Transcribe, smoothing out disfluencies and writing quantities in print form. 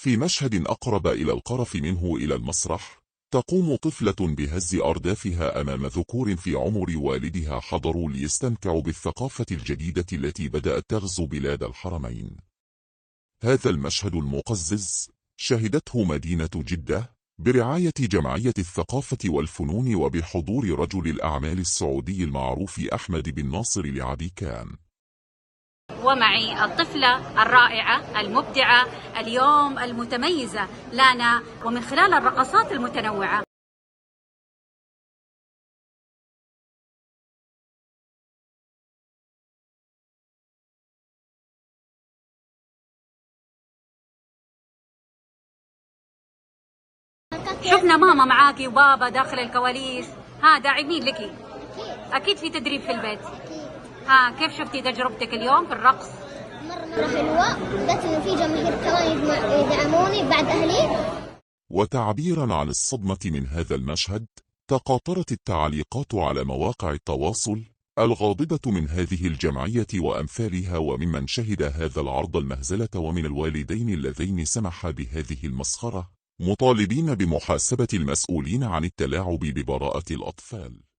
في مشهد أقرب إلى القرف منه إلى المسرح، تقوم طفلة بهز أردافها أمام ذكور في عمر والدها حضروا ليستمتعوا بالثقافة الجديدة التي بدأت تغزو بلاد الحرمين. هذا المشهد المقزز شهدته مدينة جدة برعاية جمعية الثقافة والفنون وبحضور رجل الأعمال السعودي المعروف أحمد بن ناصر العبيكان. ومعي الطفلة الرائعة المبدعة اليوم المتميزة لانا، ومن خلال الرقصات المتنوعة شفنا ماما معاكي وبابا داخل الكواليس، داعمين لك. أكيد في تدريب في البيت. كيف شفتي تجربتك اليوم في الرقص؟ مرة حلوة، بالذات إنه في جماهير كمان يدعموني بعد أهلي. وتعبيرا عن الصدمة من هذا المشهد، تقاطرت التعليقات على مواقع التواصل الغاضبة من هذه الجمعية وأمثالها وممن شهد هذا العرض المهزلة ومن الوالدين اللذين سمحا بهذه المسخرة، مطالبين بمحاسبة المسؤولين عن التلاعب ببراءة الأطفال.